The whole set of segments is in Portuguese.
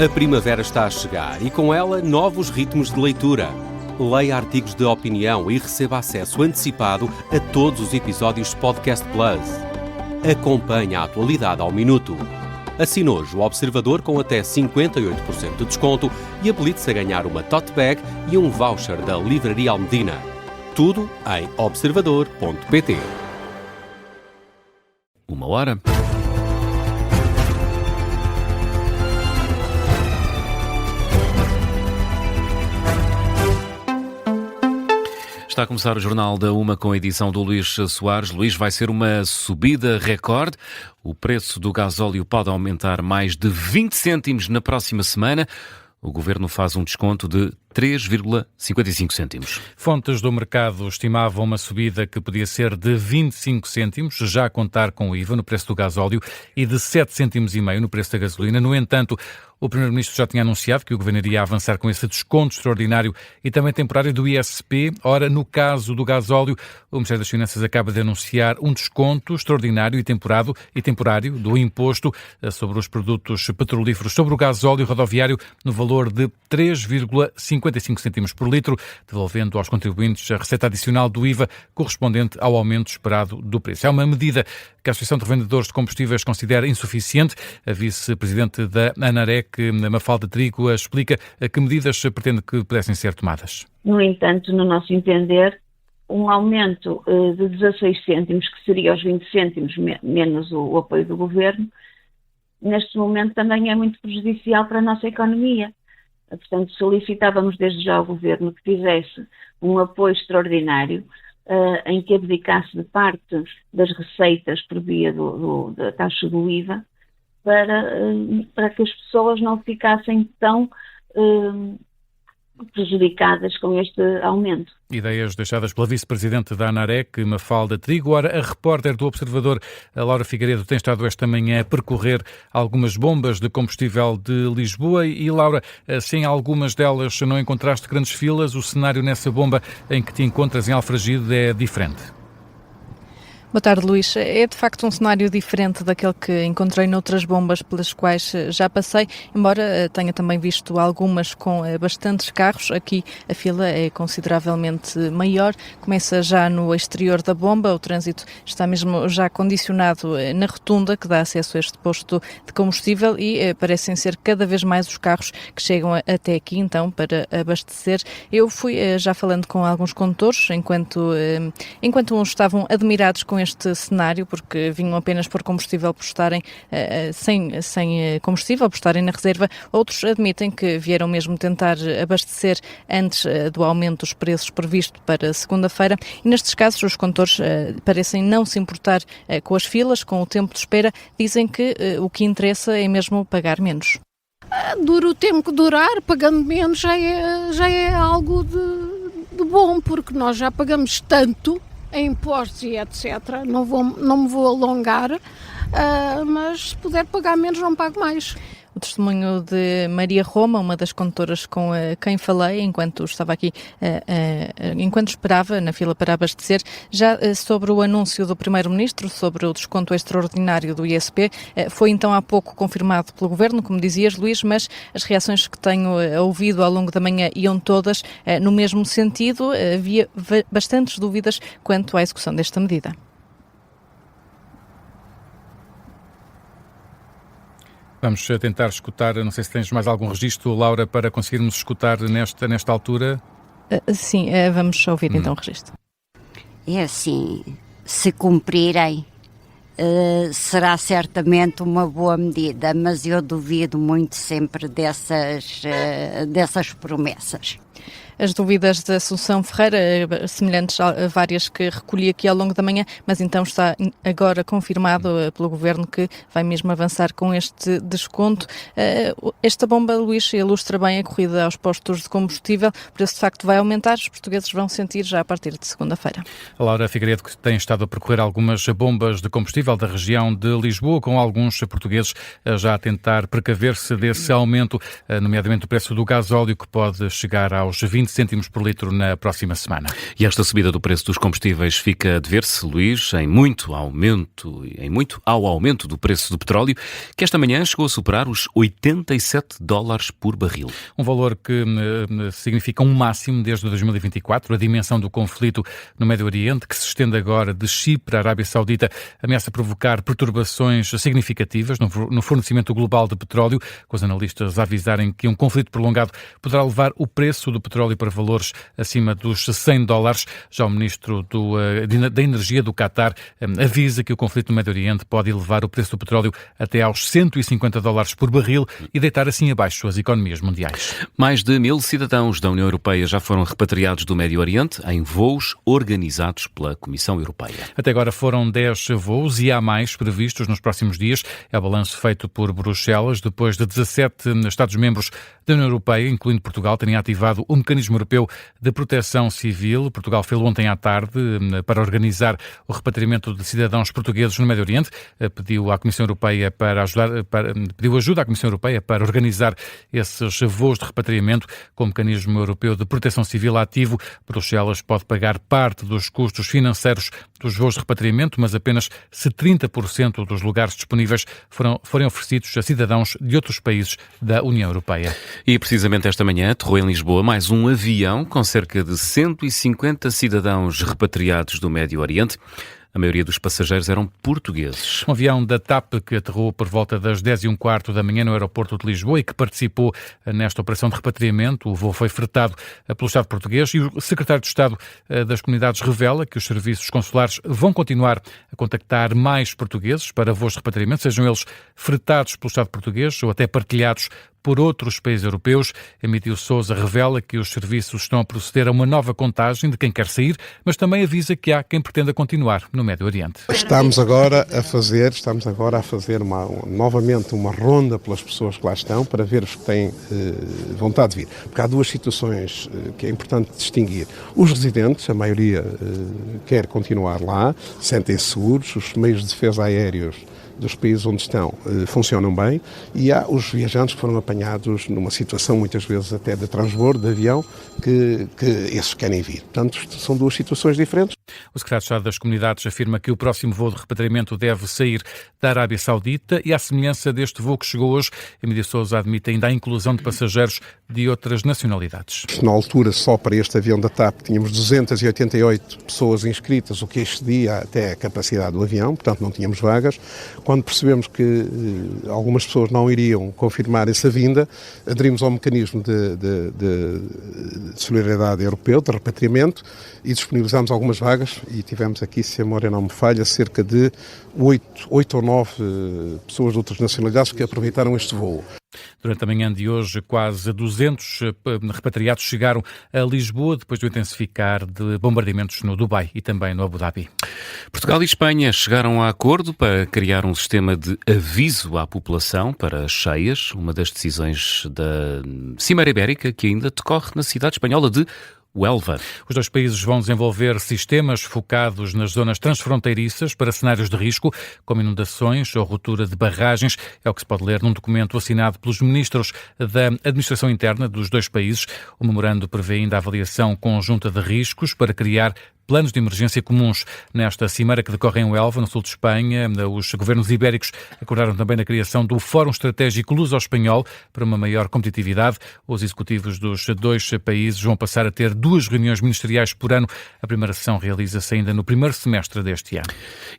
A primavera está a chegar e com ela novos ritmos de leitura. Leia artigos de opinião e receba acesso antecipado a todos os episódios de Podcast Plus. Acompanhe a atualidade ao minuto. Assine hoje o Observador com até 58% de desconto e habilite-se a ganhar uma tote bag e um voucher da Livraria Almedina. Tudo em observador.pt. 1h. Está a começar o Jornal da Uma com a edição do Luís Soares. Luís, vai ser uma subida recorde. O preço do gasóleo pode aumentar mais de 20 cêntimos na próxima semana. O Governo faz um desconto de 3,55 cêntimos. Fontes do mercado estimavam uma subida que podia ser de 25 cêntimos, já a contar com o IVA no preço do gasóleo, e de 7,5 cêntimos no preço da gasolina. No entanto, o Primeiro-Ministro já tinha anunciado que o Governo iria avançar com esse desconto extraordinário e também temporário do ISP. Ora, no caso do gasóleo, o Ministério das Finanças acaba de anunciar um desconto extraordinário e temporário do imposto sobre os produtos petrolíferos sobre o gasóleo rodoviário no valor de 3,55 cêntimos por litro, devolvendo aos contribuintes a receita adicional do IVA correspondente ao aumento esperado do preço. É uma medida que a Associação de Revendedores de Combustíveis considera insuficiente. A vice-presidente da ANAREC, Mafalda Trigo, explica que medidas pretende que pudessem ser tomadas. No entanto, no nosso entender, um aumento de 16 cêntimos, que seria os 20 cêntimos menos o apoio do Governo, neste momento também é muito prejudicial para a nossa economia. Portanto, solicitávamos desde já ao Governo que fizesse um apoio extraordinário em que abdicasse de parte das receitas por via da taxa do IVA para que as pessoas não ficassem tão prejudicadas com este aumento. Ideias deixadas pela vice-presidente da ANAREC, Mafalda Trigo. Ora, a repórter do Observador, a Laura Figueiredo, tem estado esta manhã a percorrer algumas bombas de combustível de Lisboa. E, Laura, se em algumas delas não encontraste grandes filas, o cenário nessa bomba em que te encontras em Alfragide é diferente. Boa tarde, Luís. É de facto um cenário diferente daquele que encontrei noutras bombas pelas quais já passei, embora tenha também visto algumas com bastantes carros. Aqui a fila é consideravelmente maior, começa já no exterior da bomba, o trânsito está mesmo já condicionado na rotunda que dá acesso a este posto de combustível e parecem ser cada vez mais os carros que chegam até aqui então para abastecer. Eu fui já falando com alguns condutores, enquanto uns estavam admirados com este cenário, porque vinham apenas por combustível por estarem sem combustível, por estarem na reserva. Outros admitem que vieram mesmo tentar abastecer antes do aumento dos preços previsto para segunda-feira, e nestes casos os condutores parecem não se importar com as filas, com o tempo de espera. Dizem que o que interessa é mesmo pagar menos. Dura o tempo que durar, pagando menos já é algo de bom, porque nós já pagamos tanto em impostos e etc. Não me vou alongar, mas se puder pagar menos, não pago mais. O testemunho de Maria Roma, uma das condutoras com quem falei enquanto estava aqui, enquanto esperava na fila para abastecer, já sobre o anúncio do Primeiro-Ministro sobre o desconto extraordinário do ISP. Foi então há pouco confirmado pelo Governo, como dizias, Luís, mas as reações que tenho ouvido ao longo da manhã iam todas no mesmo sentido. Havia bastantes dúvidas quanto à execução desta medida. Vamos tentar escutar, não sei se tens mais algum registro, Laura, para conseguirmos escutar nesta altura. Sim, vamos ouvir então o registro. É assim, se cumprirem, será certamente uma boa medida, mas eu duvido muito sempre dessas promessas. As dúvidas da Assunção Ferreira, semelhantes a várias que recolhi aqui ao longo da manhã, mas então está agora confirmado pelo Governo que vai mesmo avançar com este desconto. Esta bomba, Luís, ilustra bem a corrida aos postos de combustível, o preço de facto vai aumentar, os portugueses vão sentir já a partir de segunda-feira. A Laura Figueiredo, que tem estado a percorrer algumas bombas de combustível da região de Lisboa, com alguns portugueses já a tentar precaver-se desse aumento, nomeadamente o preço do gasóleo, que pode chegar aos aos 20 cêntimos por litro na próxima semana. E esta subida do preço dos combustíveis fica a dever-se, Luís, em muito ao aumento do preço do petróleo, que esta manhã chegou a superar os $87 por barril. Um valor que significa um máximo desde 2024. A dimensão do conflito no Médio Oriente, que se estende agora de Chipre à Arábia Saudita, ameaça provocar perturbações significativas no fornecimento global de petróleo, com os analistas a avisarem que um conflito prolongado poderá levar o preço do petróleo para valores acima dos $100. Já o ministro da Energia do Qatar avisa que o conflito no Médio Oriente pode elevar o preço do petróleo até aos $150 por barril e deitar assim abaixo as economias mundiais. Mais de 1.000 cidadãos da União Europeia já foram repatriados do Médio Oriente em voos organizados pela Comissão Europeia. Até agora foram 10 voos e há mais previstos nos próximos dias. É o balanço feito por Bruxelas, depois de 17 Estados-membros da União Europeia, incluindo Portugal, terem ativado o Mecanismo Europeu de Proteção Civil. Portugal fez ontem à tarde para organizar o repatriamento de cidadãos portugueses no Médio Oriente. Pediu ajuda à Comissão Europeia para organizar esses voos de repatriamento com o Mecanismo Europeu de Proteção Civil ativo. Bruxelas pode pagar parte dos custos financeiros dos voos de repatriamento, mas apenas se 30% dos lugares disponíveis forem oferecidos a cidadãos de outros países da União Europeia. E precisamente esta manhã aterrou em Lisboa mais um avião com cerca de 150 cidadãos repatriados do Médio Oriente. A maioria dos passageiros eram portugueses. Um avião da TAP que aterrou por volta das 10h15 da manhã no aeroporto de Lisboa e que participou nesta operação de repatriamento. O voo foi fretado pelo Estado português e o secretário de Estado das Comunidades revela que os serviços consulares vão continuar a contactar mais portugueses para voos de repatriamento, sejam eles fretados pelo Estado português ou até partilhados por outros países europeus. Emílio Sousa revela que os serviços estão a proceder a uma nova contagem de quem quer sair, mas também avisa que há quem pretenda continuar no Médio Oriente. Estamos agora a fazer novamente uma ronda pelas pessoas que lá estão para ver os que têm vontade de vir. Porque há duas situações que é importante distinguir. Os residentes, a maioria quer continuar lá, sentem-se seguros, os meios de defesa aéreos dos países onde estão funcionam bem, e há os viajantes que foram apanhados numa situação muitas vezes até de transbordo de avião que esses querem vir. Portanto, são duas situações diferentes. O secretário de Estado das Comunidades afirma que o próximo voo de repatriamento deve sair da Arábia Saudita e, à semelhança deste voo que chegou hoje, Emílio Sousa admite ainda a inclusão de passageiros de outras nacionalidades. Na altura, só para este avião da TAP, tínhamos 288 pessoas inscritas, o que excedia até a capacidade do avião, portanto não tínhamos vagas. Quando percebemos que algumas pessoas não iriam confirmar essa vinda, aderimos ao mecanismo de solidariedade europeu, de repatriamento, e disponibilizámos algumas vagas e tivemos aqui, se a memória não me falha, cerca de 8 ou 9 pessoas de outras nacionalidades que aproveitaram este voo. Durante a manhã de hoje, quase 200 repatriados chegaram a Lisboa depois do intensificar de bombardeamentos no Dubai e também no Abu Dhabi. Portugal e Espanha chegaram a acordo para criar um sistema de aviso à população para cheias, uma das decisões da Cimeira Ibérica que ainda decorre na cidade espanhola de Huelva. Os dois países vão desenvolver sistemas focados nas zonas transfronteiriças para cenários de risco, como inundações ou ruptura de barragens. É o que se pode ler num documento assinado pelos ministros da Administração Interna dos dois países. O memorando prevê ainda a avaliação conjunta de riscos para criar planos de emergência comuns. Nesta cimeira que decorre em Huelva, no sul de Espanha, os governos ibéricos acordaram também na criação do Fórum Estratégico Luso-Espanhol para uma maior competitividade. Os executivos dos dois países vão passar a ter 2 reuniões ministeriais por ano. A primeira sessão realiza-se ainda no primeiro semestre deste ano.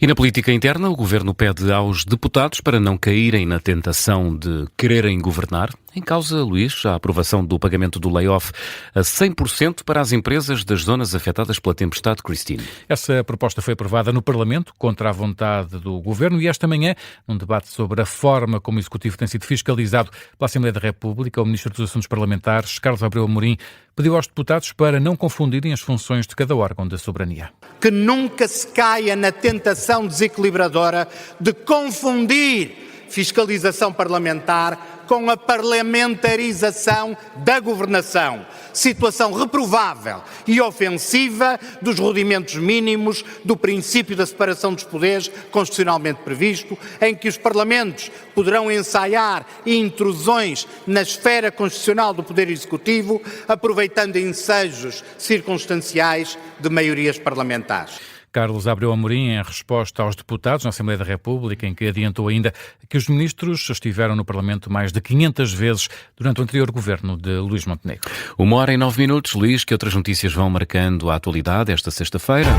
E na política interna, o governo pede aos deputados para não caírem na tentação de quererem governar. Em causa, Luís, a aprovação do pagamento do layoff a 100% para as empresas das zonas afetadas pela tempestade Christine. Essa proposta foi aprovada no Parlamento, contra a vontade do Governo, e esta manhã, num debate sobre a forma como o Executivo tem sido fiscalizado pela Assembleia da República, o Ministro dos Assuntos Parlamentares, Carlos Abreu Amorim, pediu aos deputados para não confundirem as funções de cada órgão da soberania. Que nunca se caia na tentação desequilibradora de confundir fiscalização parlamentar com a parlamentarização da governação, situação reprovável e ofensiva dos rudimentos mínimos do princípio da separação dos poderes constitucionalmente previsto, em que os parlamentos poderão ensaiar intrusões na esfera constitucional do Poder Executivo, aproveitando ensejos circunstanciais de maiorias parlamentares. Carlos Abreu Amorim, em resposta aos deputados na Assembleia da República, em que adiantou ainda que os ministros estiveram no Parlamento mais de 500 vezes durante o anterior governo de Luís Montenegro. 1h09, Luís, que outras notícias vão marcando a atualidade esta sexta-feira?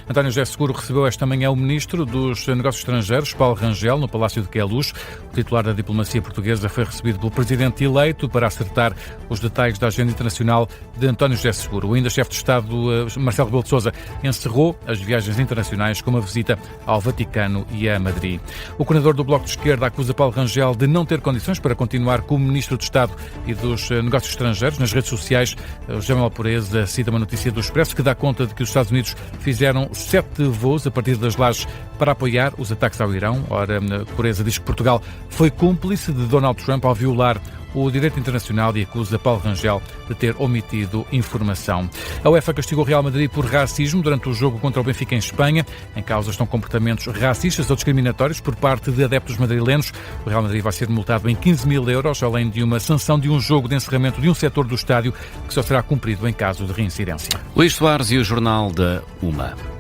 António José Seguro recebeu esta manhã o Ministro dos Negócios Estrangeiros, Paulo Rangel, no Palácio de Queluz. O titular da diplomacia portuguesa foi recebido pelo Presidente eleito para acertar os detalhes da agenda internacional de António José Seguro. O ainda chefe de Estado, Marcelo Rebelo de Sousa, encerrou as viagens internacionais com uma visita ao Vaticano e a Madrid. O coordenador do Bloco de Esquerda acusa Paulo Rangel de não ter condições para continuar como Ministro de Estado e dos Negócios Estrangeiros. Nas redes sociais, o José Manuel Pureza cita uma notícia do Expresso que dá conta de que os Estados Unidos fizeram 7 voos a partir das Lajes para apoiar os ataques ao Irão. Ora, Pureza diz que Portugal foi cúmplice de Donald Trump ao violar o direito internacional e acusa Paulo Rangel de ter omitido informação. A UEFA castigou o Real Madrid por racismo durante o jogo contra o Benfica em Espanha. Em causa estão comportamentos racistas ou discriminatórios por parte de adeptos madrilenos. O Real Madrid vai ser multado em 15 mil euros, além de uma sanção de um jogo de encerramento de um setor do estádio que só será cumprido em caso de reincidência. Luís Soares e o Jornal da UMA.